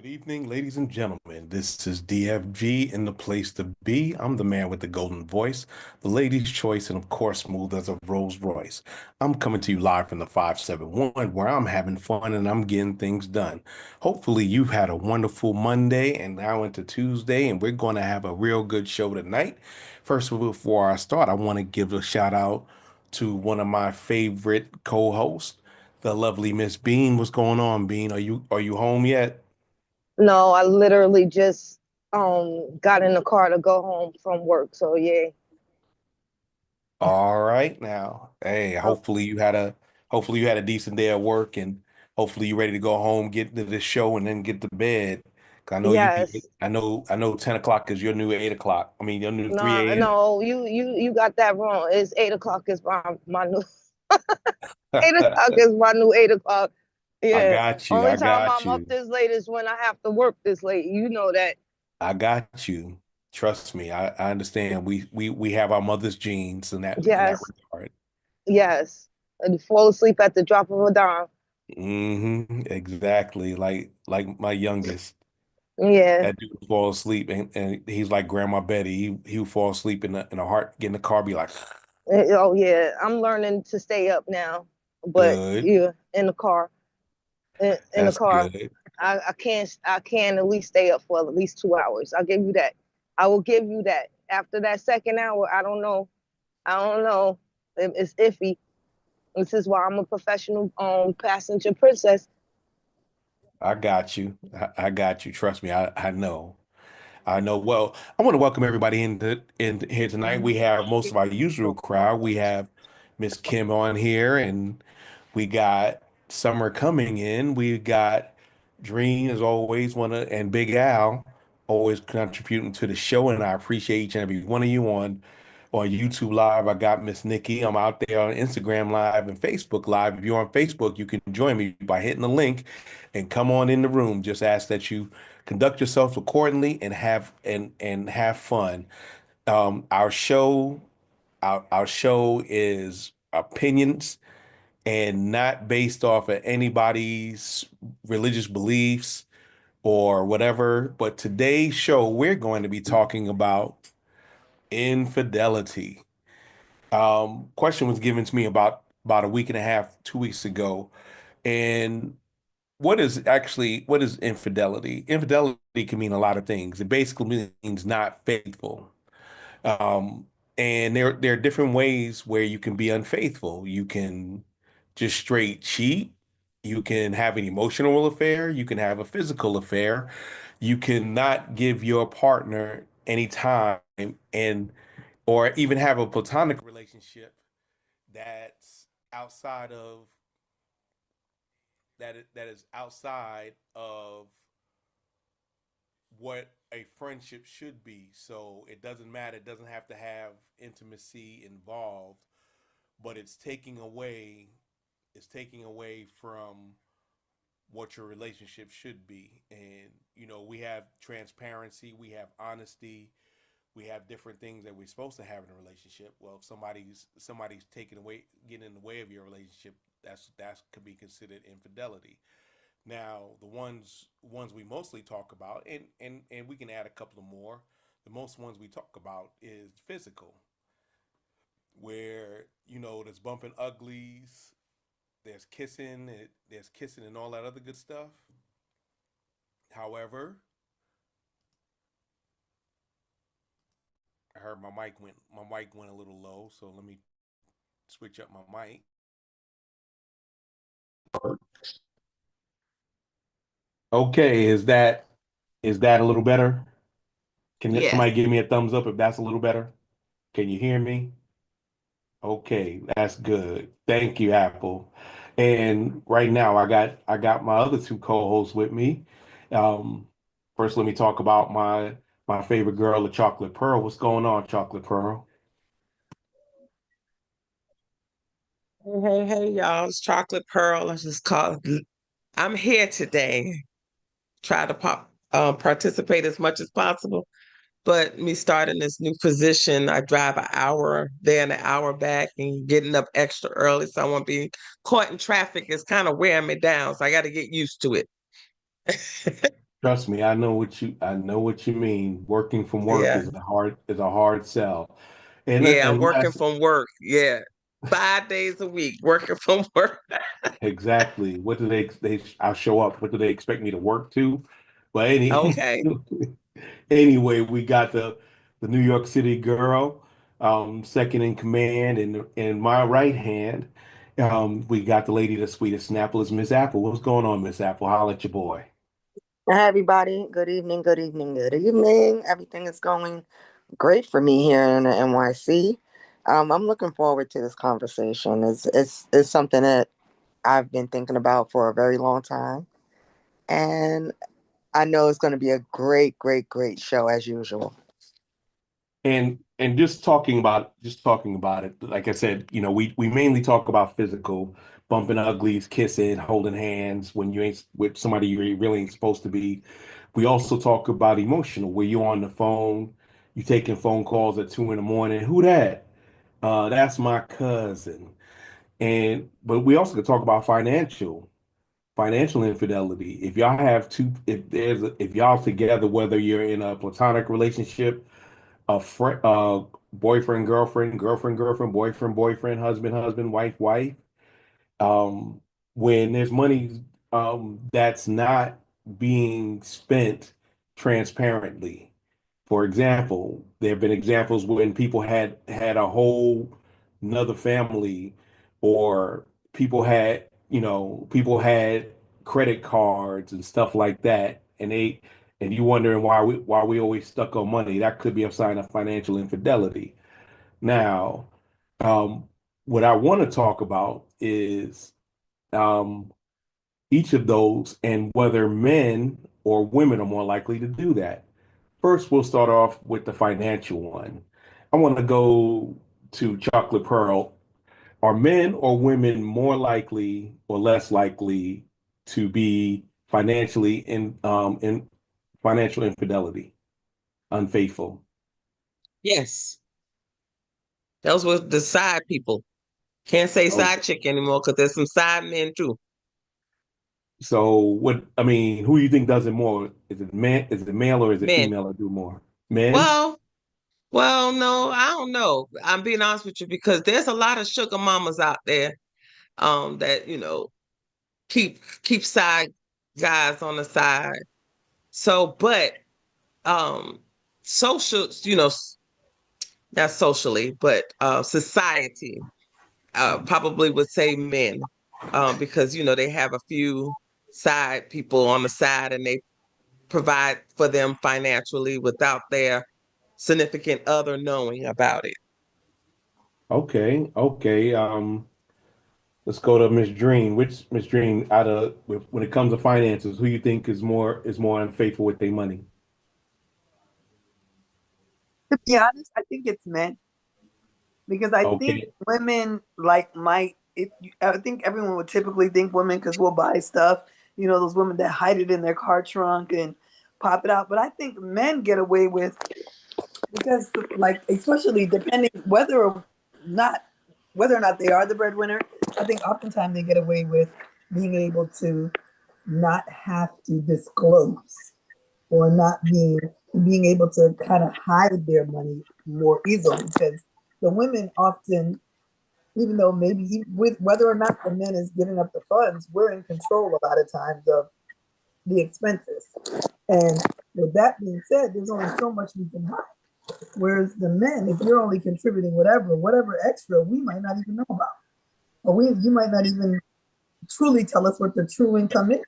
Good evening, ladies and gentlemen. This is DFG in the place to be. I'm the man with the golden voice, the lady's choice, and of course, smooth as a Rolls Royce. I'm coming to you live from the 571, where I'm having fun and I'm getting things done. Hopefully, you've had a wonderful Monday and now into Tuesday, and we're going to have a real good show tonight. First, before I start, I want to give a shout out to one of my favorite co-hosts, the lovely Miss Bean. What's going on, Bean? Are you home yet? No, I literally just got in the car to go home from work. So yeah. All right now. Hey, Um, hopefully you had a decent day at work and hopefully you're ready to go home, get into the show and then get to bed. 'Cause I know you be yes. I know 10 o'clock is your new 8 o'clock. I mean your new No, 3 no, you got that wrong. It's 8 o'clock is my new a.m. 8 o'clock is my new 8 o'clock. I Yeah. got you. Only I time got I'm up you. this late is when I have to work this late. You know that. I got you. Trust me. I understand. We have our mother's genes in that Yes, regard. yes. And fall asleep at the drop of a dime. Exactly. Like my youngest. Yeah. That dude would fall asleep and he's like Grandma Betty. He would fall asleep in a heart, get in the car, be like, Oh yeah. I'm learning to stay up now. But good. yeah, in the car. In the That's car. good. I can at least stay up for at least 2 hours. I'll give you that. I will give you that. After that second hour, I don't know. I don't know. It's iffy. This is why I'm a professional passenger princess. I got you. I got you. Trust me. I know. I know. Well, I want to welcome everybody in here tonight. We have most of our usual crowd. We have Miss Kim on here, and we got Summer coming in. We got Dream as always, and Big Al always contributing to the show, and I appreciate each and every one of you on YouTube Live. I got Miss Nikki. I'm out there on Instagram Live and Facebook Live. If you're on Facebook, you can join me by hitting the link and come on in the room. Just ask that you conduct yourself accordingly and have fun. Our show, our show is opinions and not based off of anybody's religious beliefs or whatever. But today's show, we're going to be talking about infidelity. Question was given to me about a week and a half, 2 weeks ago, and what is infidelity? Infidelity can mean a lot of things. It basically means not faithful. Um, and there are different ways where you can be unfaithful. You can just straight cheat. You can have an emotional affair. You can have a physical affair. You can not give your partner any time and or even have a platonic relationship that's outside of that is outside of what a friendship should be. So it doesn't matter. It doesn't have to have intimacy involved, but it's taking away from what your relationship should be. And we have transparency, we have honesty, we have different things that we're supposed to have in a relationship. Well, if somebody's taking away, getting in the way of your relationship, that could be considered infidelity. Now, the ones we mostly talk about, and we can add a couple of more. The most ones we talk about is physical, where there's bumping uglies, there's kissing and all that other good stuff. However, I heard my mic went a little low, so let me switch up my mic. Okay, is that a little better? Can Yes. somebody give me a thumbs up if that's a little better? Can you hear me? Okay, that's good. Thank you, Apple. And right now, I got my other two co-hosts with me. Um, First, let me talk about my favorite girl, the Chocolate Pearl. What's going on, Chocolate Pearl? Hey, y'all. It's Chocolate Pearl. I just called. I'm here today. Try to participate as much as possible. But me starting this new position, I drive an hour there and an hour back and getting up extra early. So I won't be caught in traffic is kind of wearing me down. So I got to get used to it. Trust me, I know what you mean. Working from work Yeah. is a hard sell. Yeah, I'm And working last from work. Yeah. 5 days a week working from work. exactly. What do I'll show up. What do they expect me to work to? But Okay. anyway, we got the New York City girl, second in command, and in my right hand, we got the lady that's sweet as Snapple is Miss Apple. What's going on, Miss Apple? Holla at your boy. Hi, everybody. Good evening, good evening, good evening. Everything is going great for me here in the NYC. I'm looking forward to this conversation. It's something that I've been thinking about for a very long time. And I know it's going to be a great, great, great show as usual. And just talking about it, like I said, we mainly talk about physical, bumping uglies, kissing, holding hands when you ain't with somebody you really ain't supposed to be. We also talk about emotional, where you're on the phone, you taking phone calls at 2 in the morning. Who that? That's my cousin. And but we also could talk about financial infidelity. If y'all have two, if y'all together, whether you're in a platonic relationship, a friend, boyfriend, girlfriend, girlfriend, girlfriend, boyfriend, boyfriend, husband, husband, wife, wife. Um, when there's money that's not being spent transparently. For example, there have been examples when people had a whole another family, or people had credit cards and stuff like that, and you wondering why we always stuck on money. That could be a sign of financial infidelity. Now, um, what I want to talk about is um, each of those and whether men or women are more likely to do that. First, we'll start off with the financial one. I want to go to Chocolate Pearl. Are men or women more likely or less likely to be in financial infidelity, unfaithful? Yes. Those were the side people. Can't say Oh, side chick anymore because there's some side men too. so what? I mean, who do you think does it more? Is it man? Is it male or is it Men. female that do more? Men? Well, no, I don't know. I'm being honest with you because there's a lot of sugar mamas out there that, keep side guys on the side. So, but um social, not socially, but society probably would say men, because they have a few side people on the side and they provide for them financially without their significant other knowing about it. Okay, okay. Let's go to Miss Dream. Which Miss Dream when it comes to finances, who you think is more unfaithful with their money? To be honest, I think it's men because I think Okay, women like might. I think everyone would typically think women because we'll buy stuff. You know, those women that hide it in their car trunk and pop it out. But I think men get away with because, like, especially depending not whether or not they are the breadwinner. I think oftentimes they get away with being able to not have to disclose or not being able to kind of hide their money more easily because the women often, even though maybe with whether or not the men is giving up the funds, we're in control a lot of times of the expenses. And with that being said, there's only so much we can hide. Whereas the men, if you're only contributing whatever extra, we might not even know about, or you might not even truly tell us what the true income is.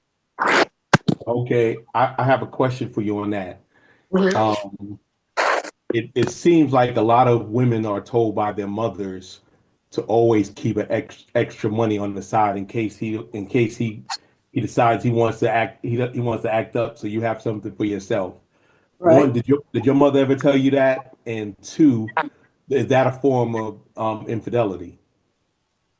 okay. I have a question for you on that. Mhm. Um, it seems like a lot of women are told by their mothers to always keep an extra money on the side in case he decides he wants to act up, so you have something for yourself. Right. One, did your mother ever tell you that? And two, is that a form of infidelity?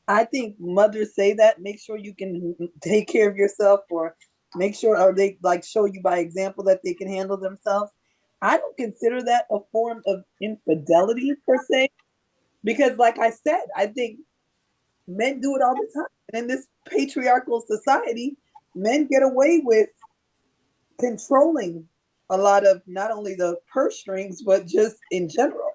I think mothers say that. Make sure you can take care of yourself, or make sure, or they like show you by example that they can handle themselves. I don't consider that a form of infidelity per se, because, like I said, I think men do it all the time. And in this patriarchal society, men get away with controlling a lot of not only the purse strings, but just in general.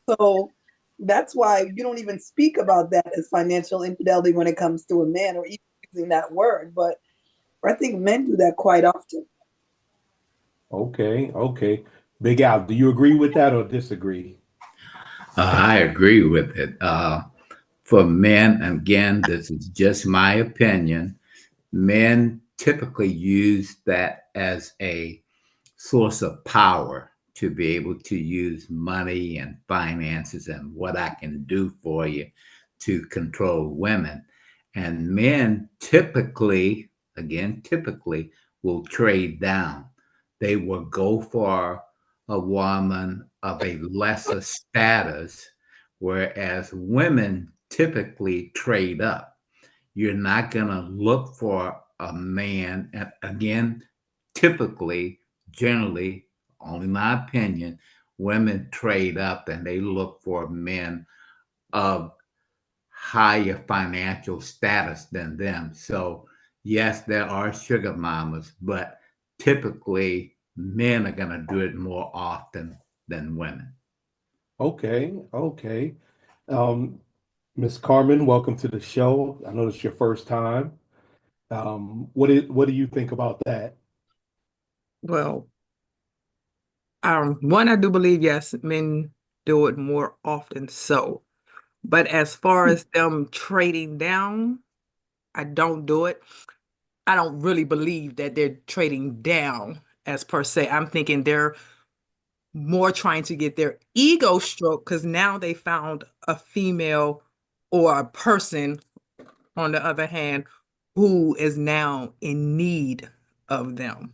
So that's why you don't even speak about that as financial infidelity when it comes to a man or even using that word. But I think men do that quite often. Okay, okay. Big Al, do you agree with that or disagree? I agree with it. For men, again, this is just my opinion. Men typically use that as a source of power to be able to use money and finances and what I can do for you to control women. And men typically, again, typically will trade down. They will go for a woman of a lesser status, whereas women typically trade up. You're not going to look for a man, and again, typically, generally, only my opinion, women trade up and they look for men of higher financial status than them. So, yes, there are sugar mamas, but typically men are going to do it more often than women. Okay, okay. Um, Miss Carmen, welcome to the show. I know it's your first time. What do you think about that? Well, one, I do believe, yes, men do it more often so. But as far as them trading down, I don't do it. I don't really believe that they're trading down as per se. I'm thinking they're more trying to get their ego stroked because now they found a female or a person, on the other hand, who is now in need of them.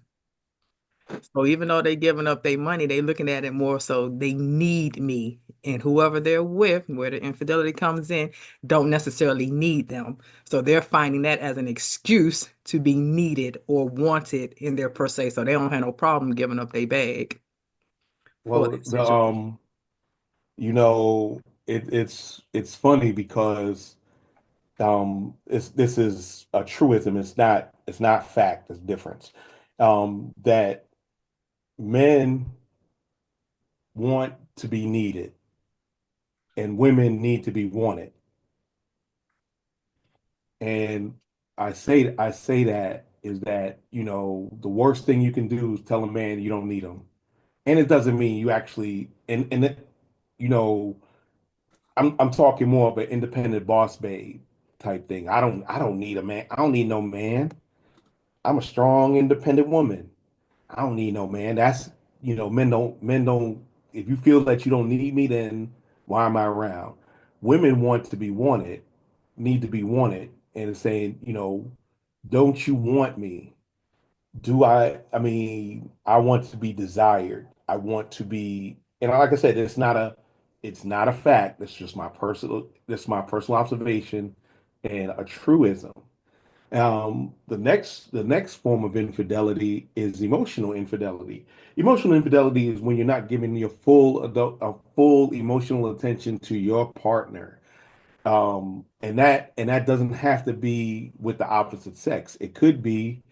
So even though they giving up their money, they looking at it more so they need me. And whoever they're with, where the infidelity comes in, don't necessarily need them. So they're finding that as an excuse to be needed or wanted in their per se. So they don't have no problem giving up their bag for Well, that situation. it's funny because this is a truism. It's not fact. It's difference. That men want to be needed and women need to be wanted. And I say that is that, the worst thing you can do is tell a man you don't need him. And it doesn't mean you actually and it, you know, I'm talking more of an independent boss babe type thing. I don't need a man. I don't need no man. I'm a strong, independent woman. I don't need no man. That's men don't if you feel that you don't need me, then why am I around? Women want to be wanted, need to be wanted, and it's saying, don't you want me? I mean, I want to be desired. I want to be, and like I said, it's not a fact. That's my personal observation and a truism. The next form of infidelity is emotional infidelity. Emotional infidelity is when you're not giving your full emotional attention to your partner. And that doesn't have to be with the opposite sex. It could be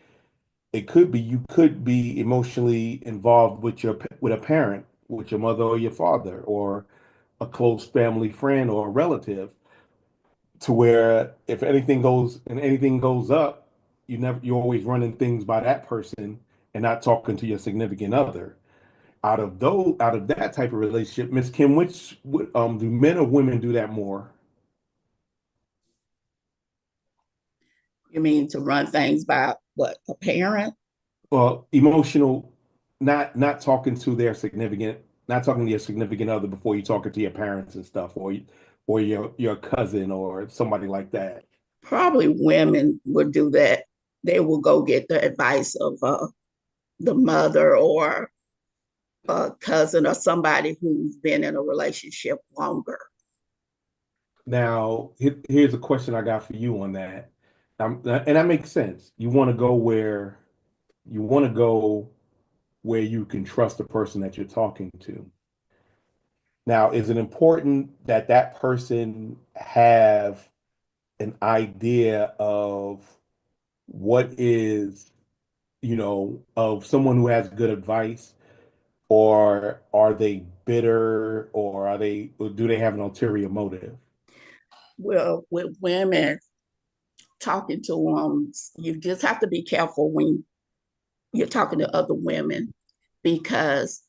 you could be emotionally involved with a parent, with your mother or your father, or a close family friend or a relative, to where if anything goes up, you're always running things by that person and not talking to your significant other. Out of that type of relationship, Miss Kim, do men or women do that more? You mean to run things by what, a parent? Well, emotional, not talking to their significant, not talking to your significant other before you talking to your parents and stuff, or your cousin or somebody like that. Probably women would do that. They will go get the advice of the mother or a cousin or somebody who's been in a relationship longer. Now, here's a question I got for you on that. And that makes sense. You want to go where you can trust the person that you're talking to. Now, is it important that that person have an idea of what is of someone who has good advice, or are they bitter, or do they have an ulterior motive? Well, with women, talking to them, you just have to be careful when you're talking to other women because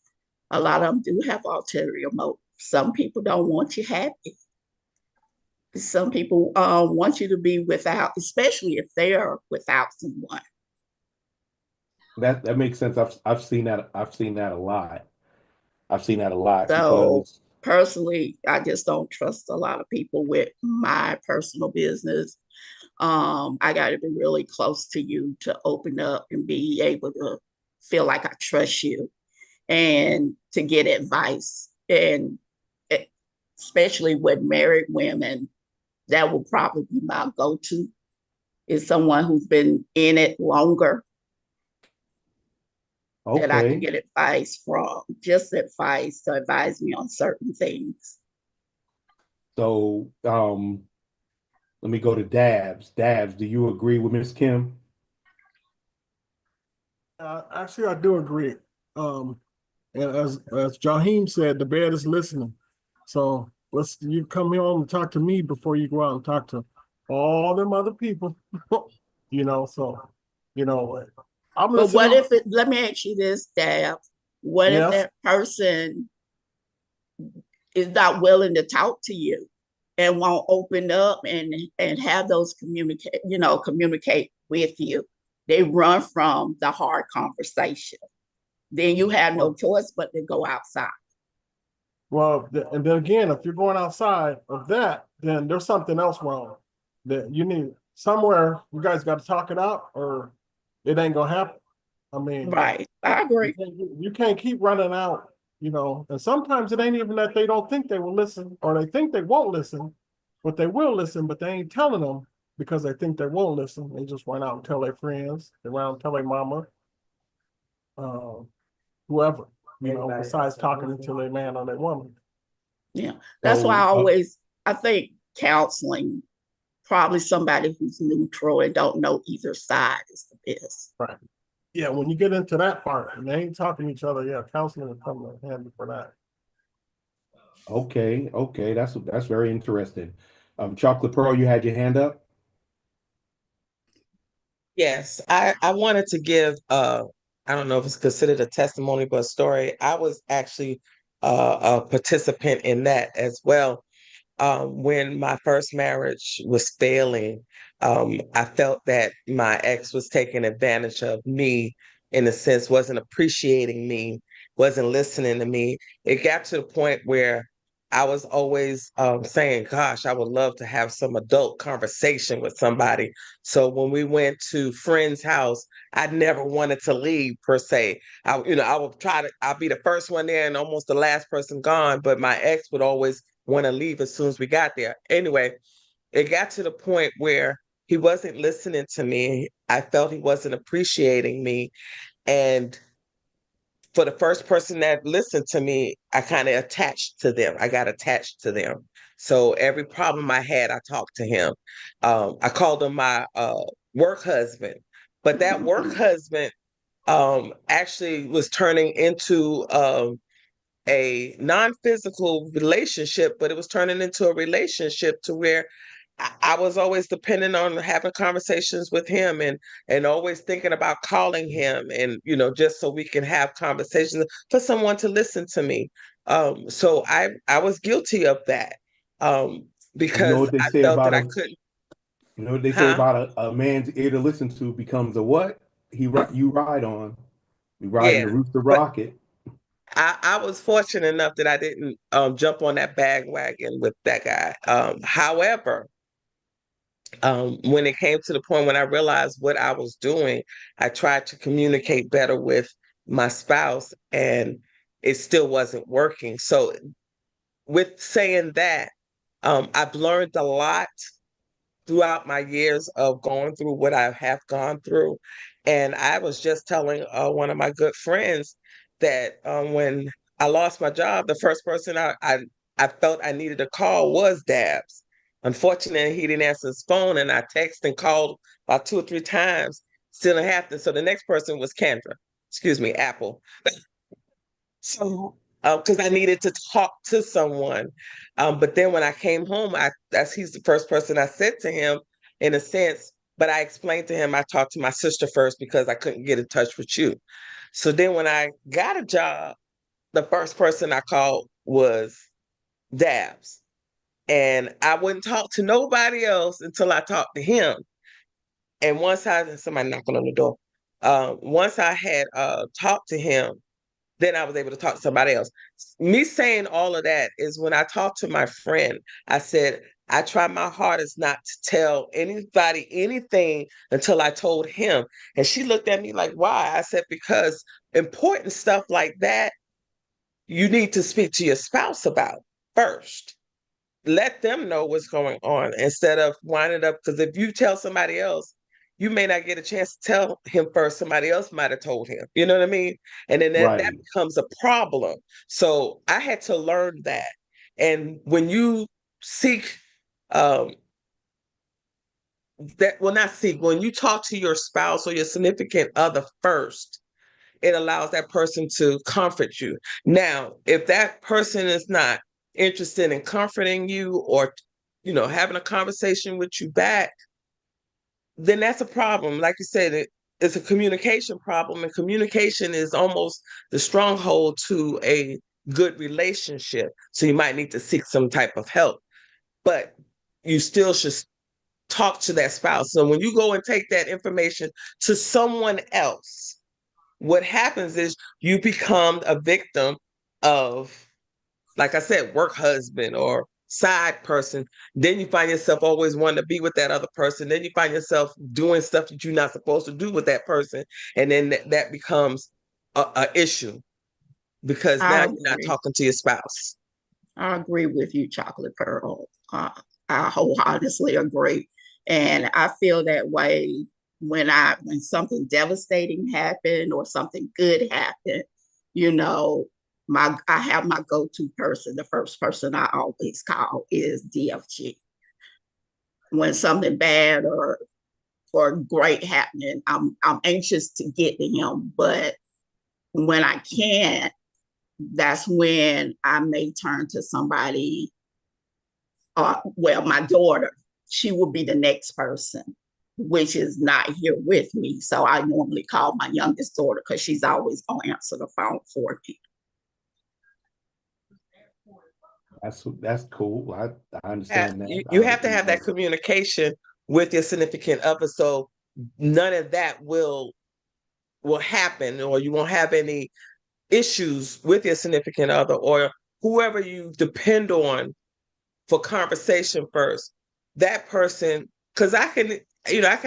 a lot of them do have ulterior motives. Some people don't want you happy. Some people want you to be without, especially if they are without someone. That makes sense. I've seen that. I've seen that a lot. I've seen that a lot So because personally, I just don't trust a lot of people with my personal business. I got to be really close to you to open up and be able to feel like I trust you and to get advice. And especially with married women, that will probably be my go-to is someone who's been in it longer that I can okay. get advice from, just advice to advise me on certain things. So let me go to Dabs. Dabs, do you agree with Miss Kim? Actually, I do agree. And as Jaheim said, the bed is listening. So you come here and talk to me before you go out and talk to all them other people. So you know, I'm But what listening. if it, let me ask you this, Dab. What if Yes. that person is not willing to talk to you and won't open up and have those communicate with you? They run from the hard conversation. Then you have no Well, choice but to go outside. and then again, if you're going outside of that, then there's something else wrong. That you need somewhere. You guys got to talk it out, or it ain't gonna happen. I mean, Right. I agree. you can't keep running out, and sometimes it ain't even that they don't think they will listen or they think they won't listen, but they will listen, but they ain't telling them because they think they won't listen. They just run out and tell their friends, they run out and tell their mama, uh, whoever, besides talking to their man or their woman. Yeah. That's why So I think counseling, probably somebody who's neutral and don't know either side is the best. Right. Yeah, when you get into that part and they ain't talking to each other, yeah, counseling will come in handy for that. okay, okay, that's very interesting. Chocolate Pearl, you had your hand up. Yes, I wanted to give I don't know if it's considered a testimony, but a story. I was actually a participant in that as well. When my first marriage was failing, I felt that my ex was taking advantage of me in a sense, wasn't appreciating me, wasn't listening to me. It got to the point where I was always saying, gosh, I would love to have some adult conversation with somebody. So when we went to friend's house, I never wanted to leave per se. I would I'll be the first one there and almost the last person gone, but my ex would always want to leave as soon as we got there. Anyway, it got to the point where he wasn't listening to me. I felt he wasn't appreciating me. And for the first person that listened to me, I kind of attached to them. I got attached to them. So every problem I had, I talked to him. I called him my work husband. But that work husband actually was turning into a non-physical relationship, but it was turning into a relationship to where I was always dependent on having conversations with him and always thinking about calling him and just so we can have conversations for someone to listen to me. So I was guilty of that You know because what they I say felt that about I a couldn't. you know what they say Huh? about a man's ear to listen to becomes a what? You ride on. You ride in Yeah, the rooster but rocket. I was fortunate enough that I didn't jump on that bandwagon with that guy. However, when it came to the point when I realized what I was doing, I tried to communicate better with my spouse, and it still wasn't working. So, with saying that, I've learned a lot throughout my years of going through what I have gone through. And I was just telling one of my good friends that when I lost my job, the first person I felt I needed to call was Dabs. Unfortunately, he didn't answer his phone, and I texted and called about 2 or 3 times. Still didn't happen. So the next person was Apple. So, because I needed to talk to someone. But then when I came home, he's the first person I said to him, in a sense. But I explained to him I talked to my sister first because I couldn't get in touch with you. So then when I got a job, the first person I called was Dabs. And I wouldn't talk to nobody else until I talked to him. And somebody knocking on the door. Once I had talked to him, then I was able to talk to somebody else. Me saying all of that is when I talked to my friend, I said, I try my hardest not to tell anybody anything until I told him. And she looked at me like, why? I said, because important stuff like that, you need to speak to your spouse about first. Let them know what's going on instead of winding up. Because if you tell somebody else, you may not get a chance to tell him first. Somebody else might have told him. You know what I mean? And then that Right. becomes a problem. So I had to learn that. And when you seek when you talk to your spouse or your significant other first, it allows that person to comfort you. Now, if that person is not interested in comforting you or, having a conversation with you back, then that's a problem. Like you said, it's a communication problem, and communication is almost the stronghold to a good relationship. So you might need to seek some type of help, but you still should talk to that spouse. So when you go and take that information to someone else, what happens is you become a victim of, like I said, work husband or side person. Then you find yourself always wanting to be with that other person. Then you find yourself doing stuff that you're not supposed to do with that person. And then that becomes a issue because now I you're not agree. talking to your spouse. I agree with you, Chocolate Pearl. I wholeheartedly agree. And I feel that way when something devastating happened or something good happened, you know, I have my go-to person. The first person I always call is DFG. When something bad or great happening, I'm anxious to get to him. But when I can't, that's when I may turn to somebody. My daughter, she will be the next person, which is not here with me. So I normally call my youngest daughter because she's always going to answer the phone for me. That's cool. I understand that. You have to have that communication with your significant other, so none of that will happen, or you won't have any issues with your significant other or whoever you depend on for conversation first. That person, because I can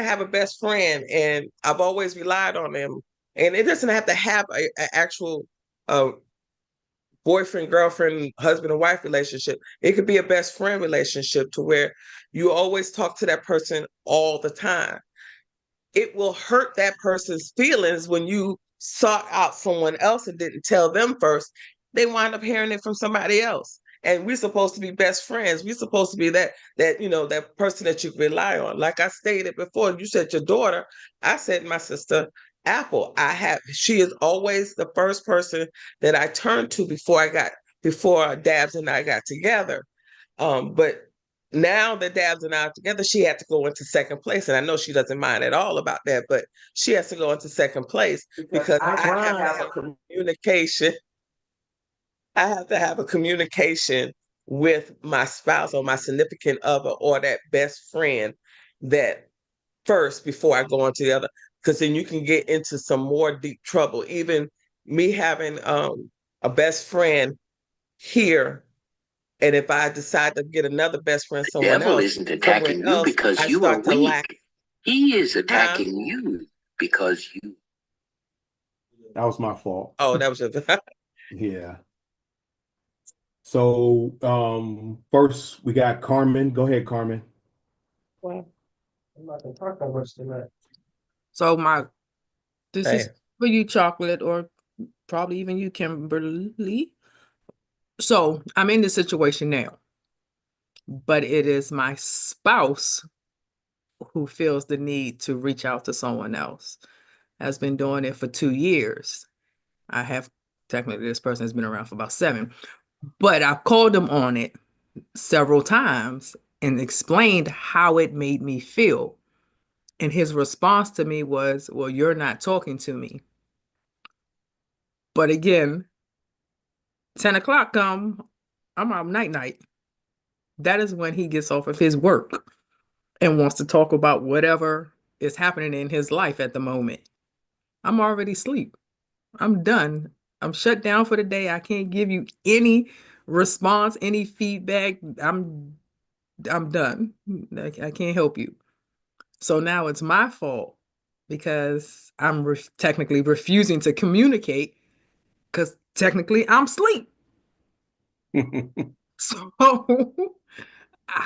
have a best friend, and I've always relied on them, and it doesn't have to have an actual boyfriend, girlfriend, husband and wife relationship. It could be a best friend relationship to where you always talk to that person all the time. It will hurt that person's feelings when you sought out someone else and didn't tell them first. They wind up hearing it from somebody else. And we're supposed to be best friends. We're supposed to be that person that you rely on. Like I stated before, you said your daughter. I said my sister, Apple. She is always the first person that I turned to before Dabs and I got together. But now that Dabs and I are together, she had to go into second place. And I know she doesn't mind at all about that, but she has to go into second place because I have to have communication. I have to have a communication with my spouse or my significant other or that best friend that first before I go on to the other, because then you can get into some more deep trouble. Even me having a best friend here, and if I decide to get another best friend somewhere else, isn't attacking you because I you are start to lack. weak. He is attacking you because you. That was my fault. Oh, that was just Yeah. So first we got Carmen. Go ahead, Carmen. I'm not gonna talk that much tonight. So this Hey. is for you, Chocolate, or probably even you, Kimberly. So I'm in this situation now, but it is my spouse who feels the need to reach out to someone else. Has been doing it for 2 years. I have technically this person has been around for about 7, but I've called him on it several times and explained how it made me feel. And his response to me was, well, you're not talking to me. But again, 10 o'clock come, I'm out night. That is when he gets off of his work and wants to talk about whatever is happening in his life at the moment. I'm already asleep. I'm done. I'm shut down for the day. I can't give you any response, any feedback. I'm done. I can't help you. So now it's my fault because I'm technically refusing to communicate because technically I'm asleep. So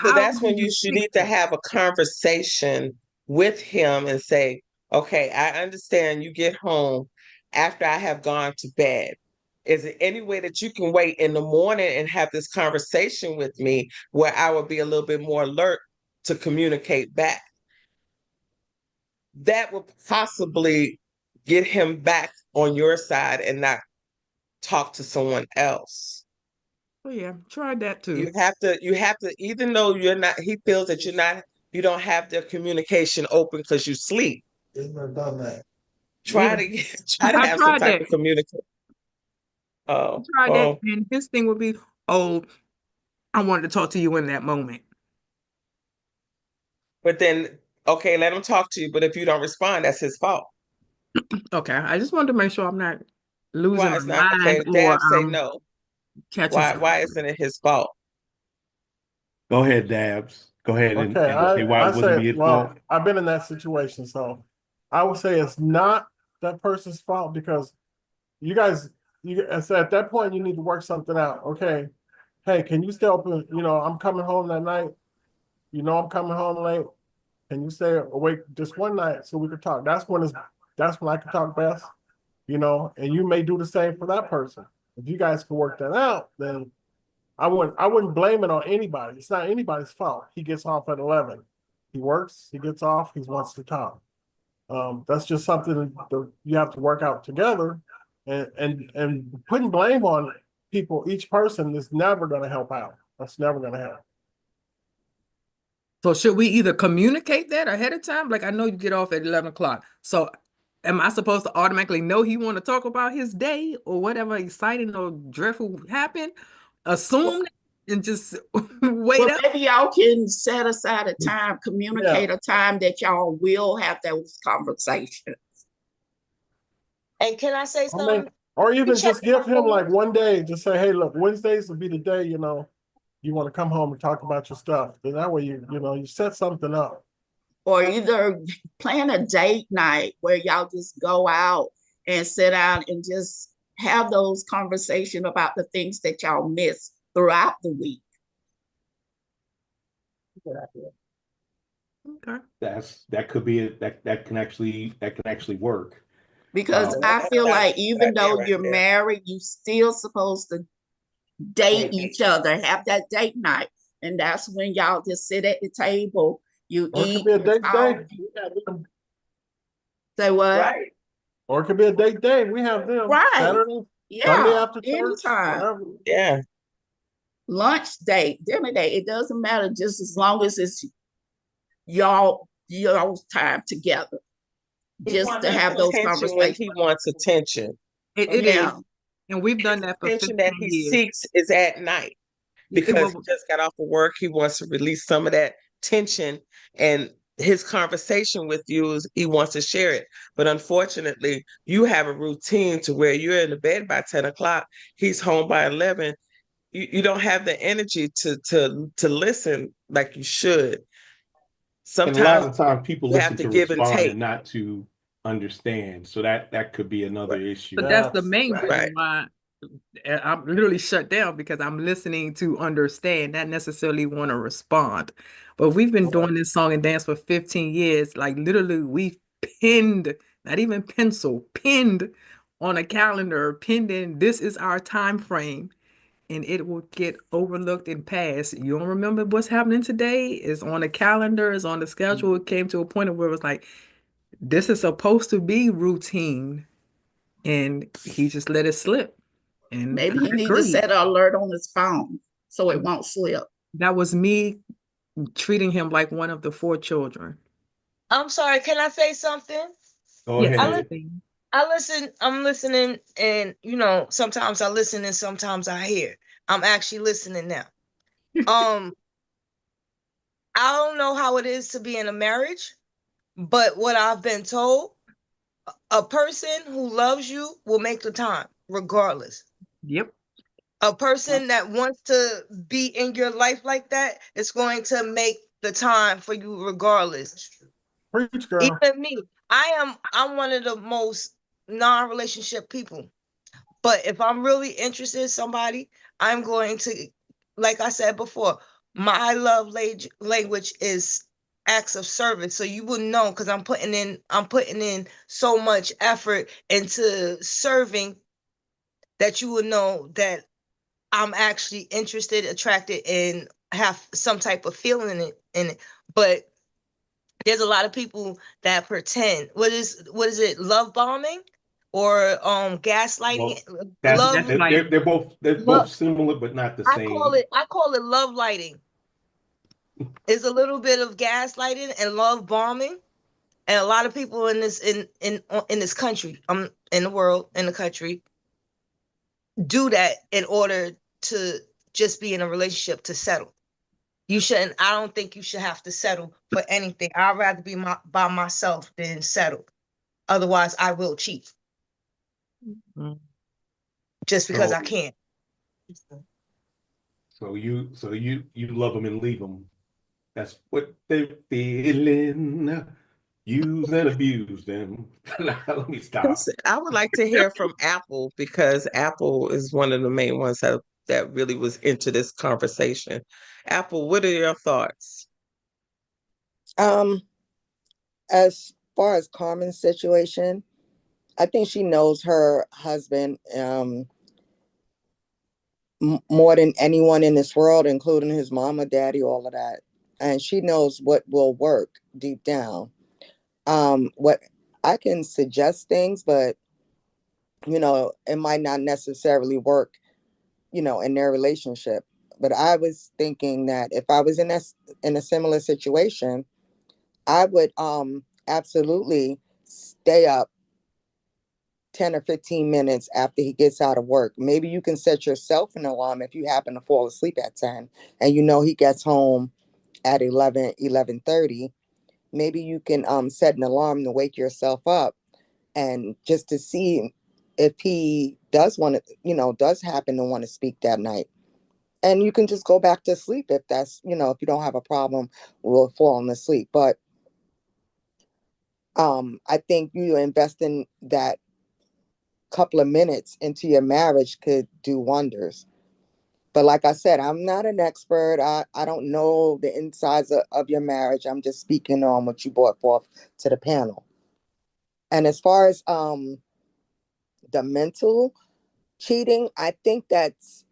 So how that's do when you you should fix need to that? have a conversation with him and say, okay, I understand you get home after I have gone to bed. Is there any way that you can wait in the morning and have this conversation with me where I will be a little bit more alert to communicate back? That would possibly get him back on your side and not talk to someone else. Oh yeah, tried that too. You have to, even though you're not, he feels that you don't have the communication open because you sleep. Try Yeah, to try to I have some tried type that. of communication. I Oh, tried that, oh, and his thing would be, "Oh, I wanted to talk to you in that moment." but then okay, let him talk to you. But if you don't respond, that's his fault. Okay, I just wanted to make sure I'm not losing Why my is not mind okay? or Dad say I'm no. catching Why something. isn't it his fault? Go ahead, Dabs. Go ahead Okay, and say why I it wouldn't say, be his well, fault. I've been in that situation, so I would say it's not that person's fault because you guys, so at that point you need to work something out. Okay, hey, can you stay open? I'm coming home that night. I'm coming home late. Can you stay awake just one night so we can talk? That's when I can talk best. And you may do the same for that person. If you guys can work that out, then I wouldn't blame it on anybody. It's not anybody's fault. He gets off at 11. He works, he gets off, he wants to talk. That's just something that you have to work out together. And putting blame on people, each person is never going to help out. That's never going to help. So should we either communicate that ahead of time? Like I know you get off at 11 o'clock. So am I supposed to automatically know he want to talk about his day or whatever exciting or dreadful happened? Assume that and just wait Well, up? maybe y'all can set aside a time, Yeah. communicate a time that y'all will have those conversations. And can I say I mean, something? or You even check just give him my like one day, just say, hey, look, Wednesdays will be the day, you want to come home and talk about your stuff. Then that way you set something up. Or either plan a date night where y'all just go out and sit down and just have those conversations about the things that y'all miss throughout the week. Okay. That could be that can actually work. Because Um, I feel That's like a good even idea though right you're there. married, you still supposed to date each other, have that date night. And that's when y'all just sit at the table, you Or it could eat, be a you date talk. day. We have them. Say what? Right. Or it could be a date day. We have them Right. Saturday, Sunday Yeah. after church, Anytime. whatever. Yeah. Lunch date, dinner date, it doesn't matter just as long as it's y'all's time together. He Just wants to have those attention when conversations. he wants attention. It is. Yeah. And we've His done that for attention that 15 he years. seeks is at night because he just got off of work. He wants to release some of that tension, and his conversation with you is he wants to share it. But unfortunately, you have a routine to where you're in the bed by 10 o'clock. He's home by 11. You don't have the energy to listen like you should. and a lot Sometimes of times people you have listen to to give and respond and take. not to understand. So that could be another Right. But issue. that's the Yes. main reason Right. why I'm literally shut down because I'm listening to understand, not necessarily want to respond. But we've been doing this song and dance for 15 years. Like literally, we pinned, not even pencil, pinned on a calendar, pinned in. This is our time frame. and it will get overlooked and passed. You don't remember what's happening today? It's on the calendar, it's on the schedule. It came to a point where it was like, this is supposed to be routine. And he just let it slip. And Maybe I he need to agree. set an alert on his phone so it won't slip. That was me treating him like one of the 4 children. I'm sorry, can I say something? Go Yes. ahead. I'm listening, and sometimes I listen and sometimes I hear. I'm actually listening now. I don't know how it is to be in a marriage, but what I've been told, a person who loves you will make the time regardless. Yep. A person that wants to be in your life like that is going to make the time for you regardless. Preach, girl. Even me, I'm one of the most non-relationship people. But if I'm really interested in somebody, I'm going to, like I said before, my love language is acts of service. So you wouldn't know because I'm putting in so much effort into serving that you would know that I'm actually interested, attracted, and have some type of feeling in it. But there's a lot of people that pretend. What is it? Love bombing or gaslighting? Well, that's Love. That's they're, like, Love. they're both similar but not the I call same. it. I call it love lighting. It's a little bit of gaslighting and love bombing, and a lot of people in this country, in the world, in the country, do that in order to just be in a relationship to settle. You shouldn't. I don't think you should have to settle for anything. I'd rather be by myself than settle. Otherwise, I will cheat mm, just because So I can't. you love them and leave them. That's what they're feeling. Use and abuse them. Let me stop. I would like to hear from Apple because Apple is one of the main ones that really was into this conversation. Apple, what are your thoughts? Um, as far as Carmen's situation, I think she knows her husband more than anyone in this world, including his mama, daddy, all of that. And she knows what will work deep down. What I can suggest things, but it might not necessarily work, in their relationship. But I was thinking that if I was in a similar situation, I would absolutely stay up 10 or 15 minutes after he gets out of work. Maybe you can set yourself an alarm if you happen to fall asleep at 10 and he gets home at 11:30. Maybe you can set an alarm to wake yourself up and just to see if he does want to, does happen to want to speak that night. And you can just go back to sleep if that's, if you don't have a problem with falling asleep. But I think you invest in that couple of minutes into your marriage could do wonders. But like I said, I'm not an expert. I don't know the insides of your marriage. I'm just speaking on what you brought forth to the panel. And as far as the mental cheating, I think that's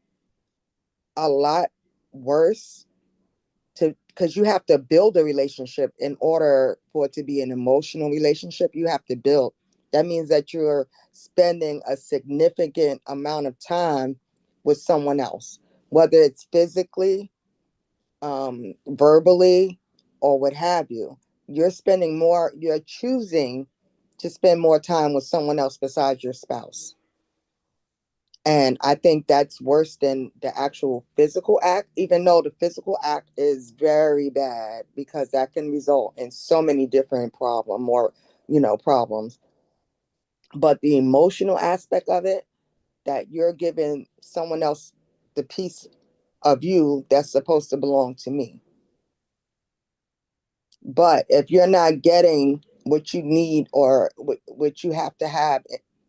a lot worse to because you have to build a relationship in order for it to be an emotional relationship. You have to build. That means that you're spending a significant amount of time with someone else, whether it's physically, verbally, or what have you. You're choosing to spend more time with someone else besides your spouse. And I think that's worse than the actual physical act, even though the physical act is very bad because that can result in so many different problems. But the emotional aspect of it, that you're giving someone else the piece of you that's supposed to belong to me. But if you're not getting what you need or what you have to have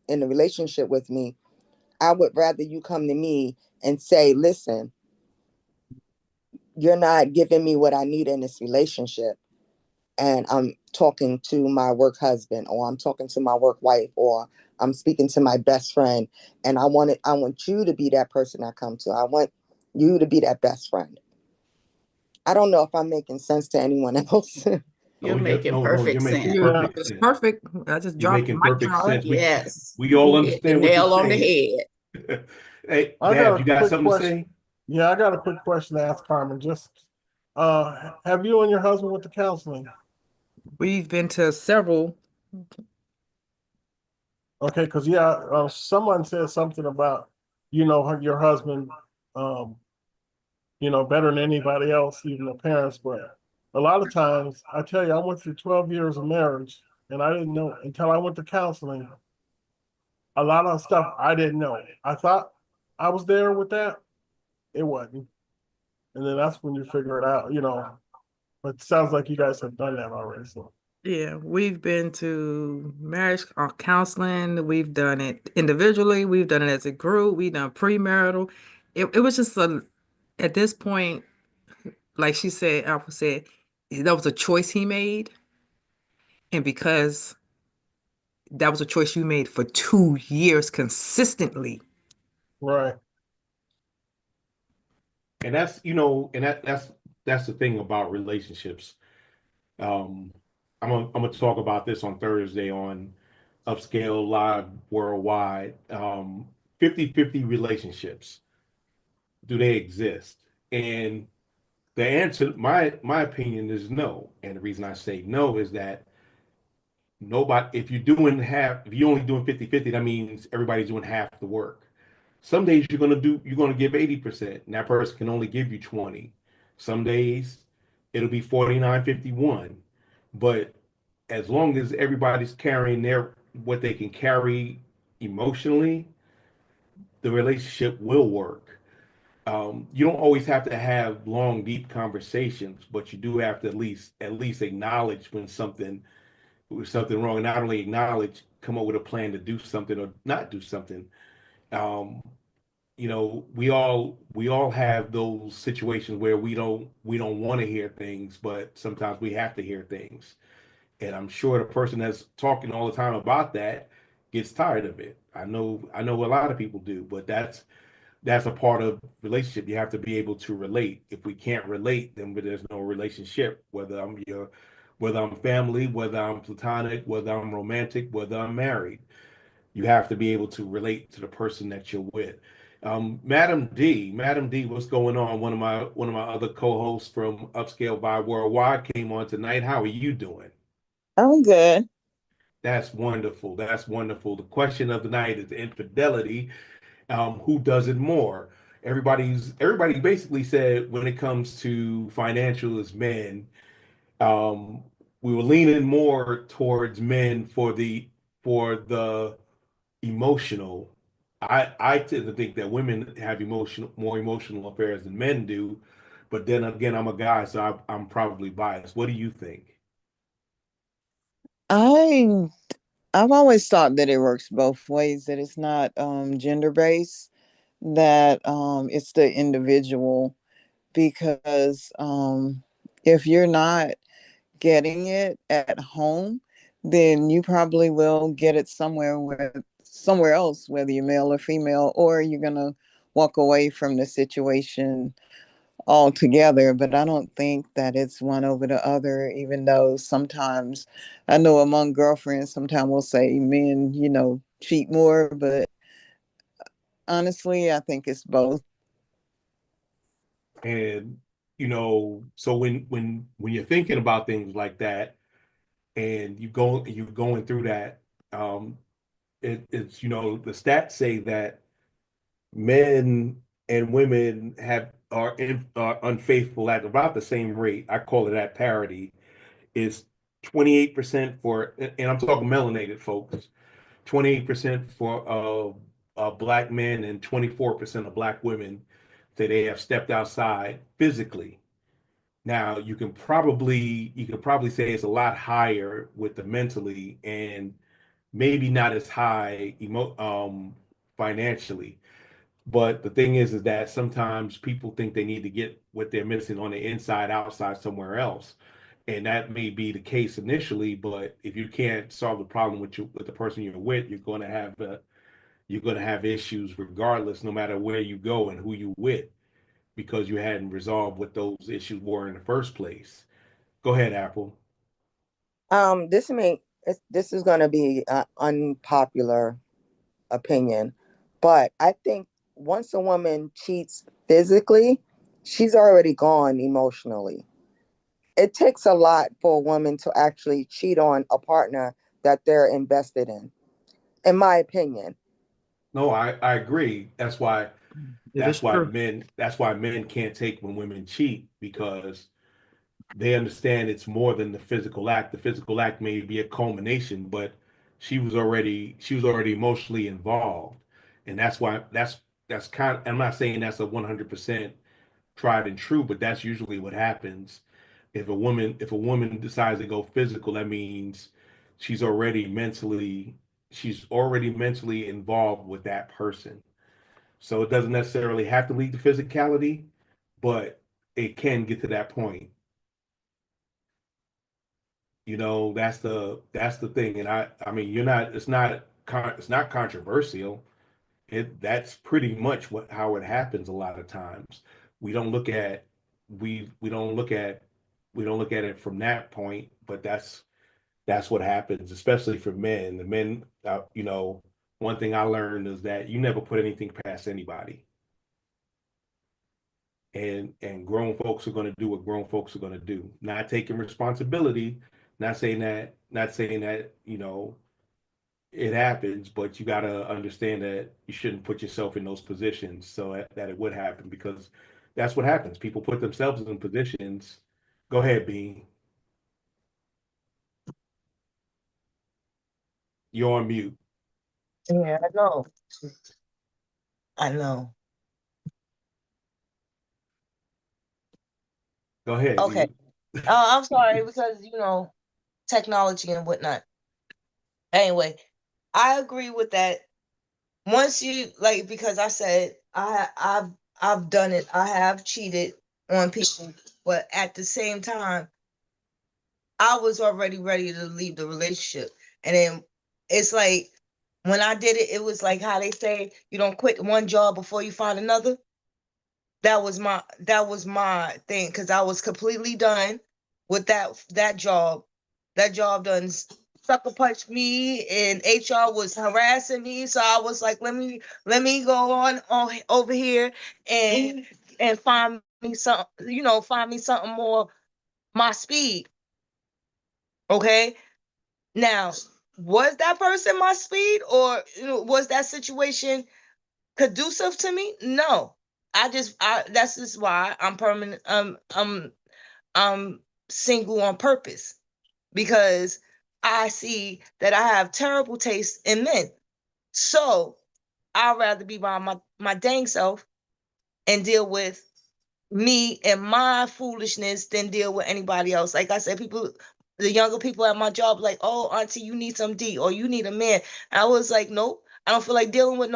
in a relationship with me, I would rather you come to me and say, listen, you're not giving me what I need in this relationship. and I'm talking to my work husband, or I'm talking to my work wife, or I'm speaking to my best friend, and I want you to be that person I come to. I want you to be that best friend. I don't know if I'm making sense to anyone else. You're Oh, yeah, making no, you're perfect making sense. Yeah. perfect It's sense. perfect. I just You're dropped the making mic perfect drop. sense. Yes, We all you hit the understand what you're nail on the saying. head. Hey, I got Dad, a you got quick something to question. say? Yeah, I got a quick question to ask Carmen. Just have you and your husband went to counseling? We've been to several. Okay, because yeah, someone said something about, your husband, um, better than anybody else, even the parents. But a lot of times, I tell you, I went through 12 years of marriage, and I didn't know until I went to counseling. A lot of stuff I didn't know. I thought I was there with that. It wasn't. And then that's when you figure it out. But it sounds like you guys have done that already. So Yeah, we've been to marriage counseling. We've done it individually. We've done it as a group. We've done premarital. It was just at this point, like she said, Alpha said, that was a choice he made. And because that was a choice you made for 2 years consistently. right. And that's the thing about relationships. Um, I'm gonna talk about this on Thursday on Upscale Live Worldwide. 50-50 relationships, do they exist? And the answer, my opinion is no. And the reason I say no is that nobody, if you're only doing 50-50, that means everybody's doing half the work. Some days you're gonna give 80%, and that person can only give you 20. Some days it'll be 49-51. But as long as everybody's carrying their what they can carry emotionally, the relationship will work. You don't always have to have long, deep conversations, but you do have to at least acknowledge when something wrong, and not only acknowledge, come up with a plan to do something or not do something. Um, we all have those situations where we don't want to hear things, but sometimes we have to hear things. And I'm sure the person that's talking all the time about that gets tired of it. I know a lot of people do, but that's a part of relationship. You have to be able to relate. If we can't relate, then there's no relationship. Whether I'm family, whether I'm platonic, whether I'm romantic, whether I'm married, you have to be able to relate to the person that you're with. Madam D, what's going on? One of my other co-hosts from Upscale by Worldwide came on tonight. How are you doing? I'm good. That's wonderful. That's wonderful. The question of the night is infidelity. Who does it more? Everybody basically said when it comes to financial as men, um, we were leaning more towards men for the emotional. I tend to think that women have more emotional affairs than men do, but then again, I'm a guy, so I'm probably biased. What do you think? I I've always thought that it works both ways, that it's not gender based, that it's the individual, because if you're not getting it at home, then you probably will get it somewhere else, whether you're male or female, or you're gonna walk away from the situation altogether. But I don't think that it's one over the other, even though sometimes I know among girlfriends, sometimes we'll say men, cheat more, but honestly, I think it's both. And so when you're thinking about things like that, and you're going through that, um, it's the stats say that men and women are unfaithful at about the same rate. I call it at parity. Is 28% and I'm talking melanated folks, 28% for black men and 24% of black women that they have stepped outside physically. Now you can probably say it's a lot higher with the mentally, and maybe not as high financially. But the thing is that sometimes people think they need to get what they're missing on the inside, outside, somewhere else. And that may be the case initially, but if you can't solve the problem with the person you're with, you're going to have issues regardless, no matter where you go and who you with, because you hadn't resolved what those issues were in the first place. Go ahead, Apple. This is going to be an unpopular opinion, but I think once a woman cheats physically, she's already gone emotionally. It takes a lot for a woman to actually cheat on a partner that they're invested in my opinion. No, I agree. It is true. That's why men can't take when women cheat, because they understand it's more than the physical act. The physical act may be a culmination, but she was already emotionally involved. And that's kind of, I'm not saying that's a 100% tried and true, but that's usually what happens. If a woman decides to go physical, that means she's already mentally she's already mentally involved with that person. So it doesn't necessarily have to lead to physicality, but it can get to that point. That's the thing. And I mean, you're not it's not controversial. That's pretty much what how it happens a lot of times. We don't look at we don't look at we don't look at it from that point, but that's what happens, especially for men. The men, one thing I learned is that you never put anything past anybody, and grown folks are going to do what grown folks are going to do, not taking responsibility. Not saying that it happens, but you got to understand that you shouldn't put yourself in those positions so that it would happen, because that's what happens. People put themselves in positions. Go ahead, Bean. You're on mute. Yeah, I know. I know. Go ahead, Okay. you. I'm sorry because technology and whatnot. Anyway, I agree with that. Once you like, because I said I've done it. I have cheated on people, but at the same time, I was already ready to leave the relationship. And then it's like when I did it, it was like how they say you don't quit one job before you find another. That was my thing, because I was completely done with that job. That job done sucker punched me, and HR was harassing me. So I was like, let me go on over here and find me some, find me something more my speed. Okay. Now, was that person my speed, or was that situation conducive to me? No. That's just why I'm permanent. I'm single on purpose, because I see that I have terrible taste in men. So I'd rather be by my dang self and deal with me and my foolishness than deal with anybody else. Like I said, the younger people at my job, like, oh, auntie, you need some D, or you need a man. I was like, nope, I don't feel like dealing with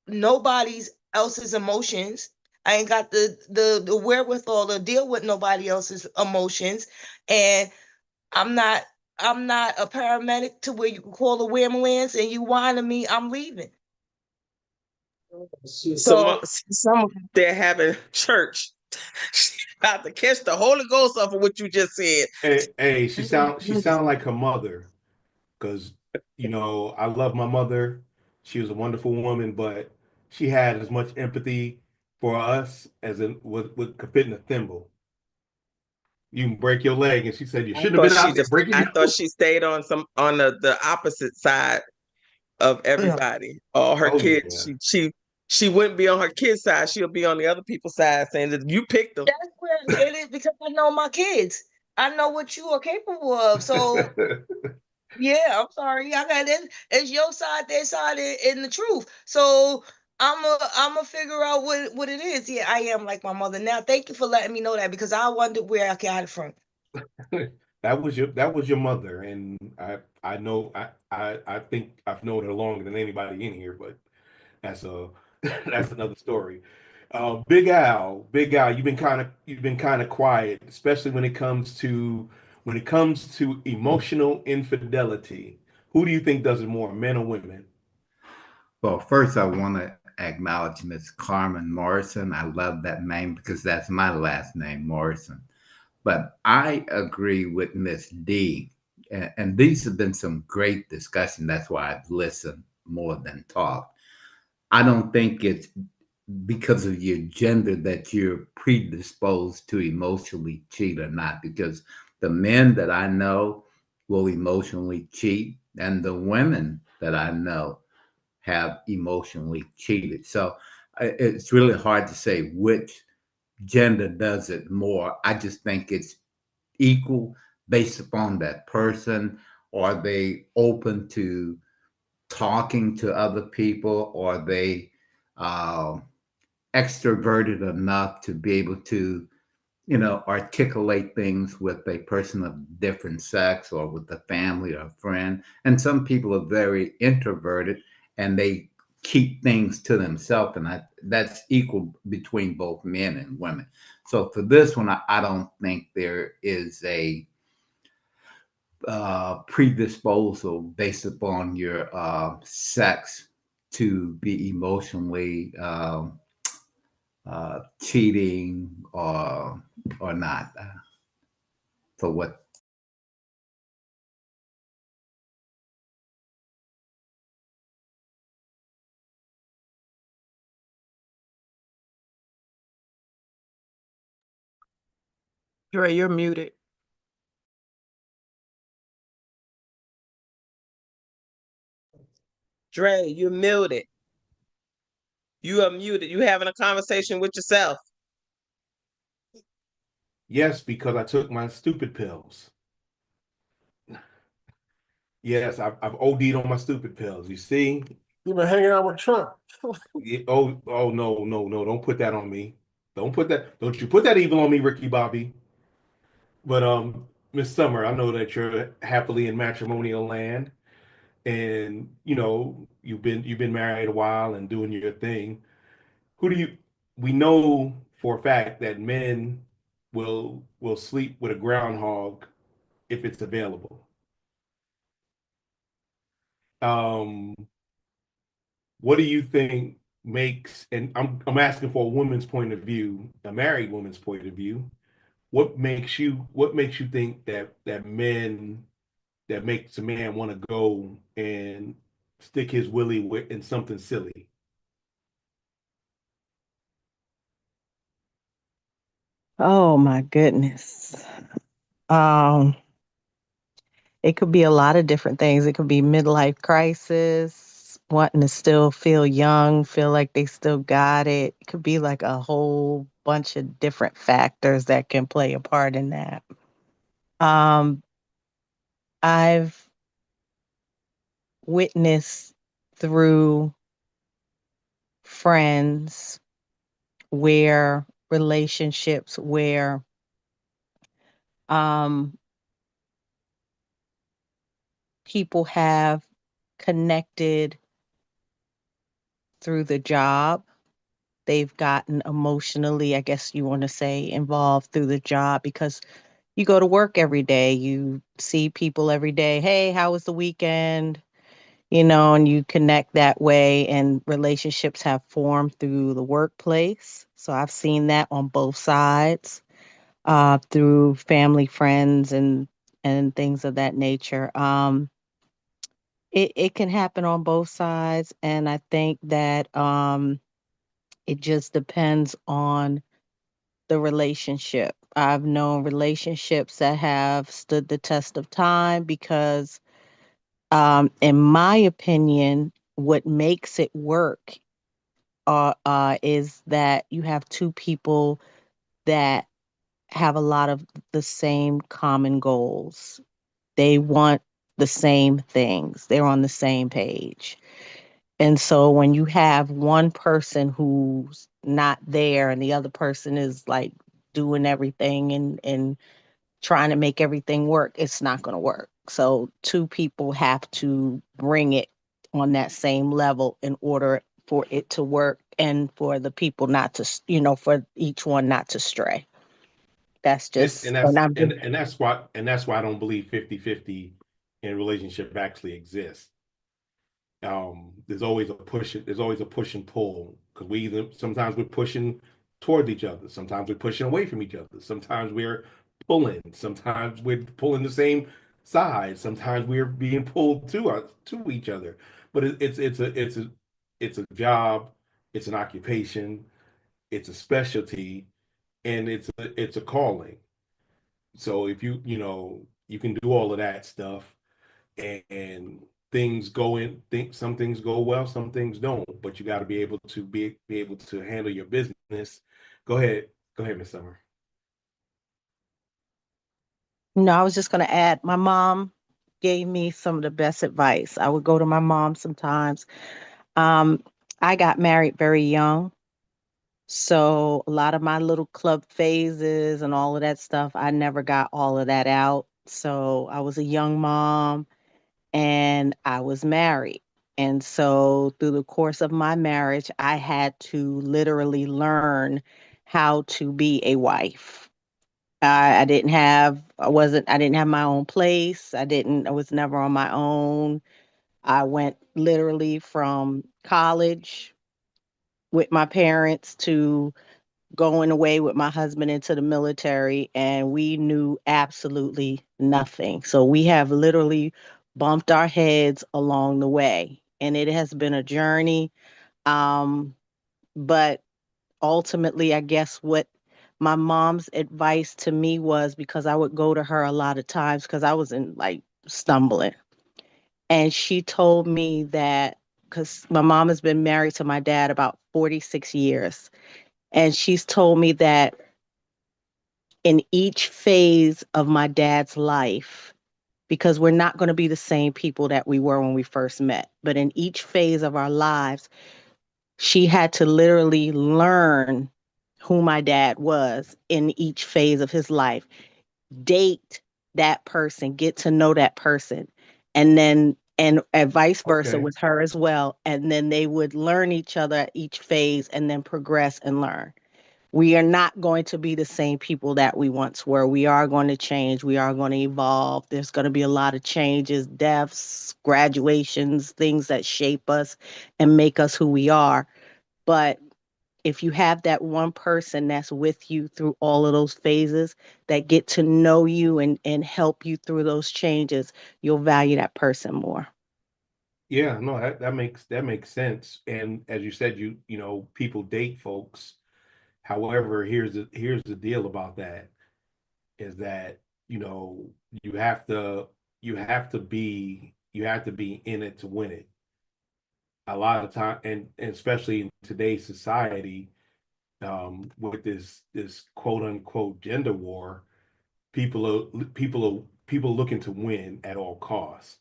nobody's else's emotions. I ain't got the wherewithal to deal with nobody else's emotions. And I'm not I'm not a paramedic to where you can call the ambulance and you whining me, I'm leaving. Some of they're having church. About to catch the Holy Ghost off of what you just said. Hey, she sound like her mother, because I love my mother. She was a wonderful woman, but she had as much empathy for us as in what could fit in a thimble. You can break your leg, and she said you shouldn't have been out there breaking I your. thought she stayed on the opposite side of No. everybody. All her Oh kids. yeah. She wouldn't be on her kids' side. She'll be on the other people's side, saying that you picked them. That's where it is, because I know my kids. I know what you are capable of. So yeah, I'm sorry. I got it. It's your side, their side, and the truth. So I'm a figure out what it is. Yeah, I am like my mother. Now, thank you for letting me know that, because I wondered where I got it from. That was your mother, and I know I think I've known her longer than anybody in here, but that's a that's another story. Big Al, you've been kind of quiet, especially when it comes to emotional infidelity. Who do you think does it more, men or women? Well, first, I want to acknowledge Miss Carmen Morrison. I love that name because that's my last name, Morrison. But I agree with Miss D. And these have been some great discussion. That's why I've listened more than talked. I don't think it's because of your gender that you're predisposed to emotionally cheat or not, because the men that I know will emotionally cheat, and the women that I know have emotionally cheated. So it's really hard to say which gender does it more. I just think it's equal based upon that person. Are they open to talking to other people? Are they uh, extroverted enough to be able to, articulate things with a person of different sex or with a family or a friend? And some people are very introverted and they keep things to themselves. And that's equal between both men and women. So for this one, I don't think there is a predisposal based upon your sex to be emotionally cheating or not. For what? Dre, you're muted. Dre, you're muted. You are muted. You having a conversation with yourself. Yes, because I took my stupid pills. Yes, I've OD'd on my stupid pills. You see? You've been hanging out with Trump. Oh no, no, no! Don't put that on me. Don't put that. Don't you put that evil on me, Ricky Bobby. But Miss Summer, I know that you're happily in matrimonial land, and you've been married a while and doing your thing. Who do you? We know for a fact that men will sleep with a groundhog if it's available. Um, what do you think makes? And I'm asking for a woman's point of view, a married woman's point of view. What makes you think that makes a man want to go and stick his willy in something silly? Oh my goodness. Um, it could be a lot of different things. It could be midlife crisis, wanting to still feel young, feel like they still got it. It could be like a whole bunch of different factors that can play a part in that. Um, I've witnessed through friends where relationships where um, people have connected through the job. They've gotten emotionally, I guess you want to say, involved through the job because you go to work every day, you see people every day. Hey, how was the weekend? And you connect that way, and relationships have formed through the workplace. So I've seen that on both sides, through family, friends, and things of that nature. It can happen on both sides, and I think that it just depends on the relationship. I've known relationships that have stood the test of time because, in my opinion, what makes it work is that you have two people that have a lot of the same common goals. They want the same things, they're on the same page. And so when you have one person who's not there and the other person is like doing everything and trying to make everything work, it's not going to work. So two people have to bring it on that same level in order for it to work and for the people not to, for each one not to stray. That's just, and I'm just, that's why I don't believe 50-50 in relationship actually exists. There's always a push and pull, because sometimes we're pushing towards each other, sometimes we're pushing away from each other, sometimes we're sometimes we're pulling the same side, sometimes we're being pulled to each other. But it's a job, it's an occupation, it's a specialty, and it's a calling. So if you can do all of that stuff, and some things go well, some things don't, but you got to be able to handle your business. Go ahead, Miss Summer. no, I was just going to add, my mom gave me some of the best advice. I would go to my mom sometimes. Um, I got married very young. So a lot of my little club phases and all of that stuff, I never got all of that out. So I was a young mom and I was married. And so through the course of my marriage, I had to literally learn how to be a wife. I didn't have my own place. I was never on my own. I went literally from college with my parents to going away with my husband into the military, and we knew absolutely nothing. So we have literally bumped our heads along the way, and it has been a journey. Um, but ultimately, I guess what my mom's advice to me was, because I would go to her a lot of times because I was in like stumbling. And she told me that, because my mom has been married to my dad about 46 years. And she's told me that in each phase of my dad's life, because we're not going to be the same people that we were when we first met, but in each phase of our lives, she had to literally learn who my dad was in each phase of his life, date that person, get to know that person, and vice versa Okay. with her as well. And then they would learn each other at each phase and then progress and learn. We are not going to be the same people that we once were. We are going to change. We are going to evolve. There's going to be a lot of changes, deaths, graduations, things that shape us and make us who we are. But if you have that one person that's with you through all of those phases, that get to know you and help you through those changes, you'll value that person more. Yeah, no, that makes sense. And as you said, people date folks. However, here's the deal about that, is that you know you have to you have to be in it to win it. A lot of time, and especially in today's society, with this quote unquote gender war, people looking to win at all costs.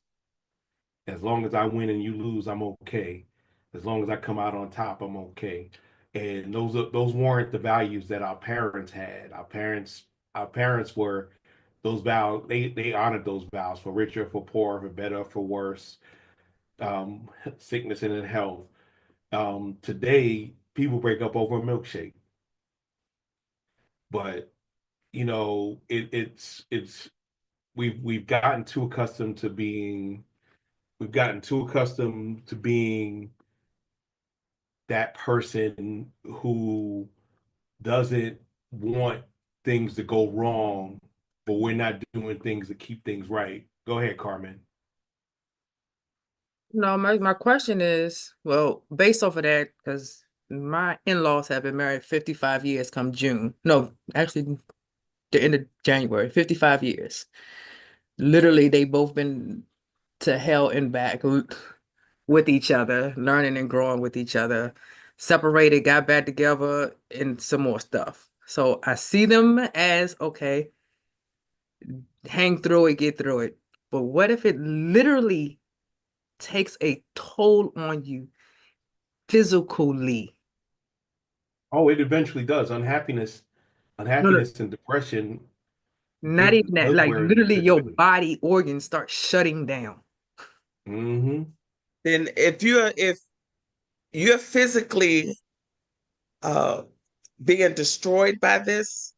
As long as I win and you lose, I'm okay. As long as I come out on top, I'm okay. And those weren't the values that our parents had. Our parents were those vows. They honored those vows, for richer, for poor, for better, for worse, sickness and in health. Today, people break up over a milkshake, but it's we've gotten too accustomed to being that person who doesn't want things to go wrong, but we're not doing things to keep things right. Go ahead, Carmen. No, my question is, well, based off of that, because my in-laws have been married 55 years come June. No, actually the end of January, 55 years. Literally, they both been to hell and back with each other, learning and growing with each other, separated, got back together, and some more stuff. So I see them as, okay, hang through it, get through it. But what if it literally takes a toll on you physically? Oh, it eventually does. Unhappiness, No, no, unhappiness and depression not is even that. good Like words literally your typically. body organs start shutting down. Hmm. Then if you're physically uh, being destroyed by this,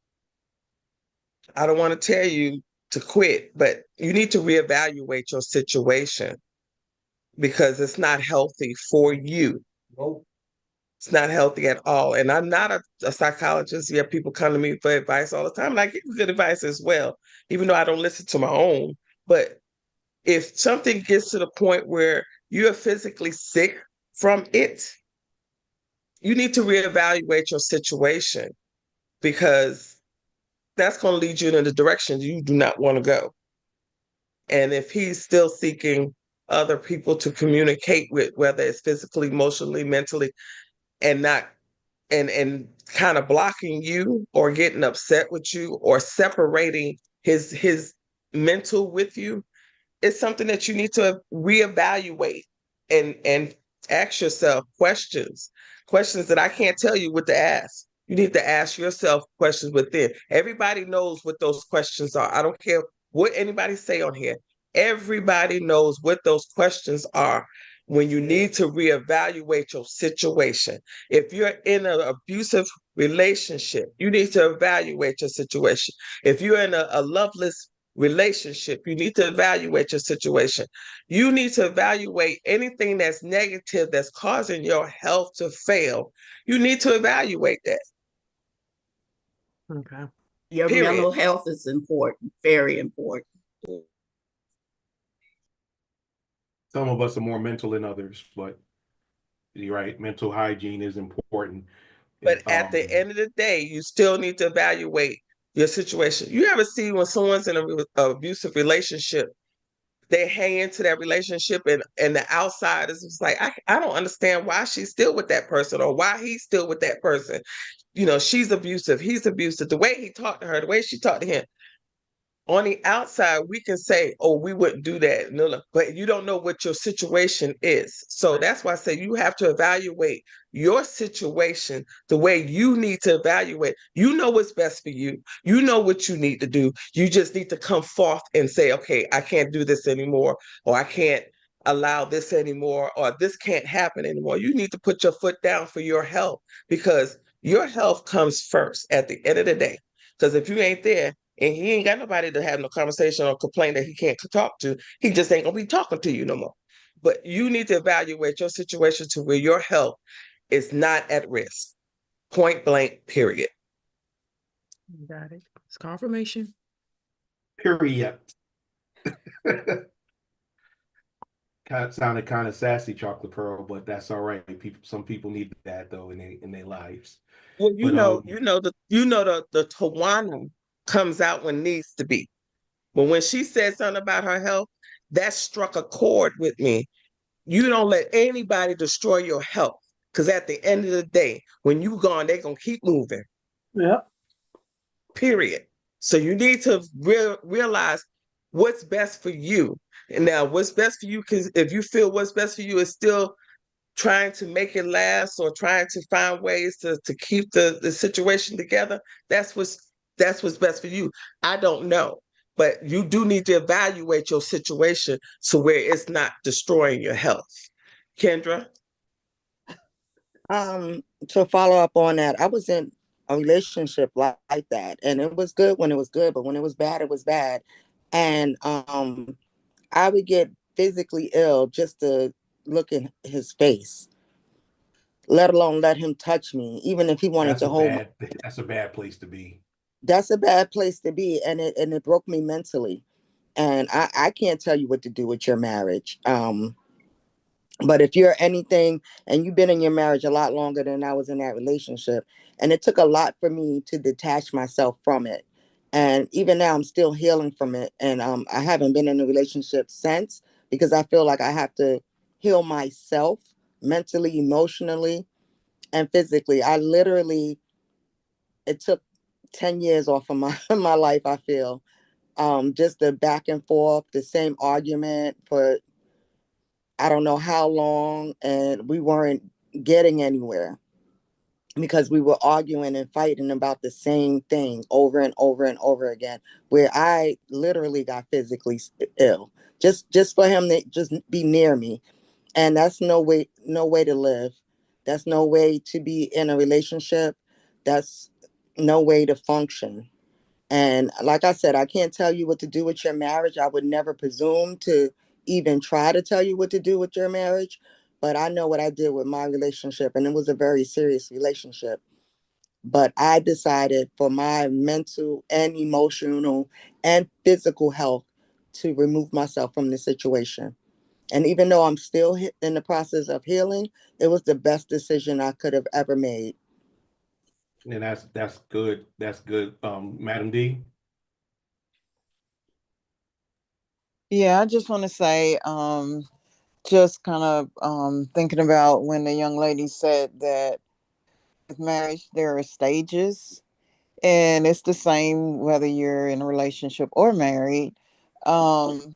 I don't want to tell you to quit, but you need to reevaluate your situation because it's not healthy for you. It's not healthy at all. And I'm not a psychologist. Yeah, people come to me for advice all the time, and I give good advice as well, even though I don't listen to my own. But if something gets to the point where you're physically sick from it, you need to reevaluate your situation because that's going to lead you in the direction you do not want to go. And if he's still seeking other people to communicate with, whether it's physically, emotionally, mentally, and not and kind of blocking you or getting upset with you or separating his mental with you, it's something that you need to reevaluate and ask yourself questions that I can't tell you what to ask. You need to ask yourself questions within. Everybody knows what those questions are. I don't care what anybody say on here. Everybody knows what those questions are when you need to reevaluate your situation. If you're in an abusive relationship, you need to evaluate your situation. If you're in a loveless relationship, you need to evaluate your situation. You need to evaluate anything that's negative that's causing your health to fail. You need to evaluate that. Okay. Your Period. mental health is important, very important. Some of us are more mental than others, but you're right. Mental hygiene is important. But at the end of the day, you still need to evaluate your situation. You ever see when someone's in an abusive relationship, they hang into that relationship and the outside is just like, I don't understand why she's still with that person or why he's still with that person. You know, she's abusive, he's abusive. The way he talked to her, the way she talked to him, on the outside, we can say, oh, we wouldn't do that. No, but you don't know what your situation is. So that's why I say you have to evaluate your situation the way you need to evaluate. You know what's best for you. You know what you need to do. You just need to come forth and say, okay, I can't do this anymore, or I can't allow this anymore, or this can't happen anymore. You need to put your foot down for your health because your health comes first at the end of the day. Because if you ain't there, and he ain't got nobody to have no conversation or complain that he can't talk to, he just ain't gonna be talking to you no more. But you need to evaluate your situation to where your health is not at risk. Point blank, period. Got it. It's confirmation. Period. Sounded kind of sassy, chocolate pearl, but that's all right. Some people need that though in their lives. Well, But the Tawana comes out when needs to be. But when she said something about her health, that struck a chord with me. You don't let anybody destroy your health. Because at the end of the day, when you gone, they're gonna keep moving. Yeah. Period. So you need to realize what's best for you. And now what's best for you, because if you feel what's best for you is still trying to make it last or trying to find ways to keep the situation together, that's what's best for you. I don't know. But you do need to evaluate your situation so where it's not destroying your health. Kendra? To follow up on that, I was in a relationship like that, and it was good when it was good, but when it was bad. And I would get physically ill just to look in his face, let alone let him touch me, even if he wanted to hold my. That's a bad place to be. That's a bad place to be, and it broke me mentally. And I can't tell you what to do with your marriage. But if you're anything and you've been in your marriage a lot longer than I was in that relationship, and it took a lot for me to detach myself from it. And even now I'm still healing from it. And I haven't been in a relationship since because I feel like I have to heal myself mentally, emotionally, and physically. It took 10 years off of my life, I feel. Just the back and forth, the same argument for I don't know how long, and we weren't getting anywhere because we were arguing and fighting about the same thing over and over and over again, where I literally got physically ill just for him to just be near me. And that's no way to live. That's no way to be in a relationship. That's no way to function. And like I said, I can't tell you what to do with your marriage. I would never presume to even try to tell you what to do with your marriage. But I know what I did with my relationship, and it was a very serious relationship. But I decided for my mental and emotional and physical health to remove myself from the situation. And even though I'm still in the process of healing, it was the best decision I could have ever made. And that's good. That's good. Madam D. Yeah, I just want to say, just kind of thinking about when the young lady said that with marriage there are stages, and it's the same whether you're in a relationship or married. Um,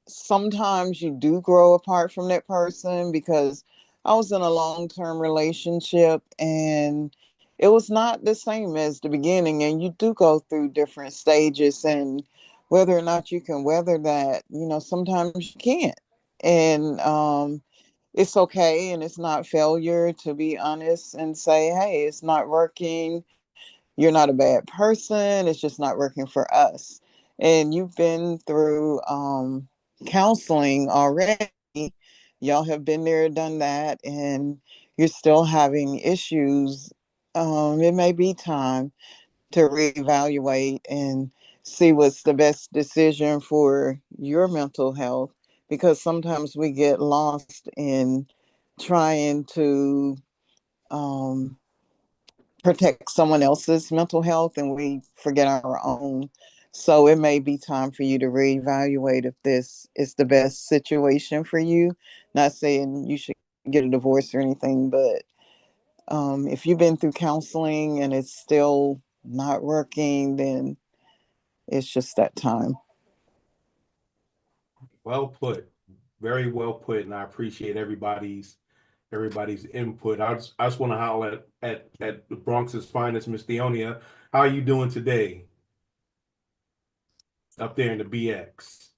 Sometimes you do grow apart from that person, because I was in a long-term relationship and it was not the same as the beginning, and you do go through different stages, and whether or not you can weather that, sometimes you can't. And it's okay, and it's not failure to be honest and say, hey, it's not working. You're not a bad person. It's just not working for us. And you've been through counseling already. Y'all have been there, done that, and you're still having issues. It may be time to reevaluate and see what's the best decision for your mental health, because sometimes we get lost in trying to um, protect someone else's mental health and we forget our own. So it may be time for you to reevaluate if this is the best situation for you. Not saying you should get a divorce or anything, but if you've been through counseling and it's still not working, then it's just that time. Well put. Very well put, and I appreciate everybody's input. I just want to holler at the Bronx's finest, Miss Theonia. How are you doing today up there in the BX?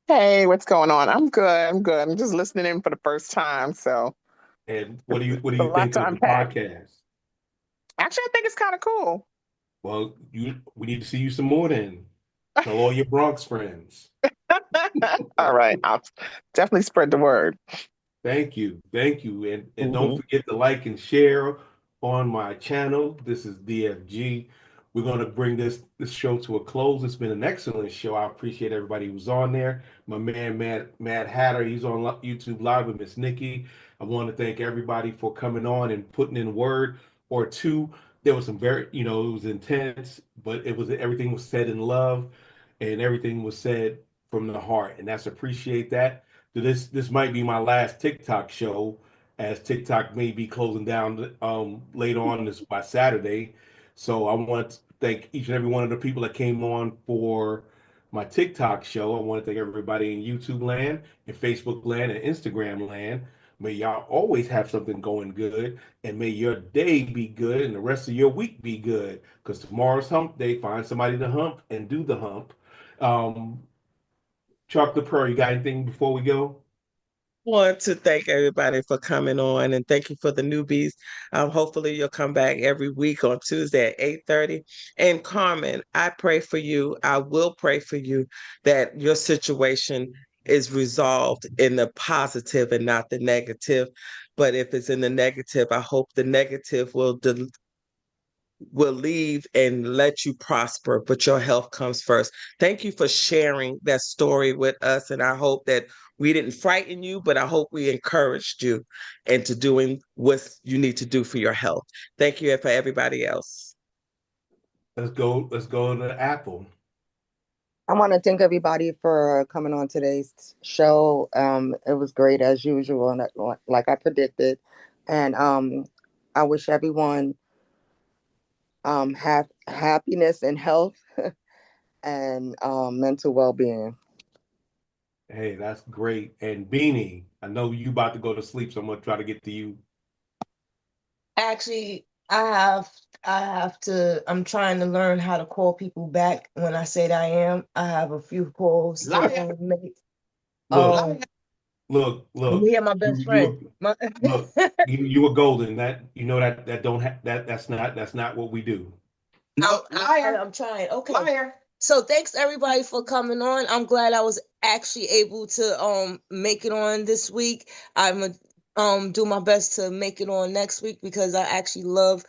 Hey, what's going on? I'm good. I'm good. I'm just listening in for the first time, so And it's what do a you lot think to of the unpack. podcast? Actually, I think it's kind of cool. Well, we need to see you some more then. Tell all your Bronx friends. All right, I'll definitely spread the word. Thank you. Thank you. And don't Hmm. forget to like and share on my channel. This is DFG. We're going to bring this show to a close. It's been an excellent show. I appreciate everybody who's on there. My man Mad Hatter, he's on YouTube Live with Miss Nikki. I want to thank everybody for coming on and putting in a word or two. There was some very, it was intense, but everything was said in love and everything was said from the heart. And that's appreciate that. So this might be my last TikTok show, as TikTok may be closing down later on this by Saturday. So I want to thank each and every one of the people that came on for my TikTok show. I want to thank everybody in YouTube land, and Facebook land, and Instagram land. May y'all always have something going good, and may your day be good, and the rest of your week be good. Because tomorrow's hump day. Find somebody to hump and do the hump. Um, Chocolate Pearl, you got anything before we go? Want to thank everybody for coming on and thank you for the newbies. Hopefully you'll come back every week on Tuesday at 8:30. And Carmen, I pray for you. I will pray for you that your situation is resolved in the positive and not the negative. But if it's in the negative, I hope the negative will leave and let you prosper, but your health comes first. Thank you for sharing that story with us. And I hope that we didn't frighten you, but I hope we encouraged you into doing what you need to do for your health. Thank you, and for everybody else. Let's go. Let's go to Apple. I want to thank everybody for coming on today's show. It was great as usual, and like I predicted. And I wish everyone have happiness and health and mental well-being. Hey, that's great. And Beanie, I know you about to go to sleep, so I'm gonna try to get to you. Actually, I'm trying to learn how to call people back when I said I am. I have a few calls to Liar. make. Look, Um, look. Me and my best friend. Look. You were golden. That don't that's not what we do. No, I'm trying. Okay. Liar. So thanks everybody for coming on. I'm glad I was actually able to make it on this week. I'm gonna do my best to make it on next week because I actually love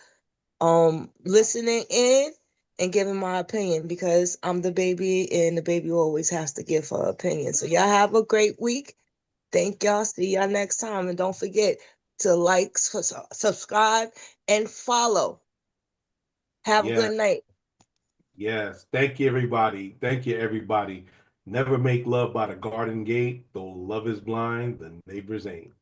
listening in and giving my opinion because I'm the baby and the baby always has to give her opinion. So y'all have a great week. Thank y'all. See y'all next time. And don't forget to like, subscribe, and follow. Have a Yeah. good night. Yes. Thank you, everybody. Thank you, everybody. Never make love by the garden gate, though love is blind, the neighbors ain't.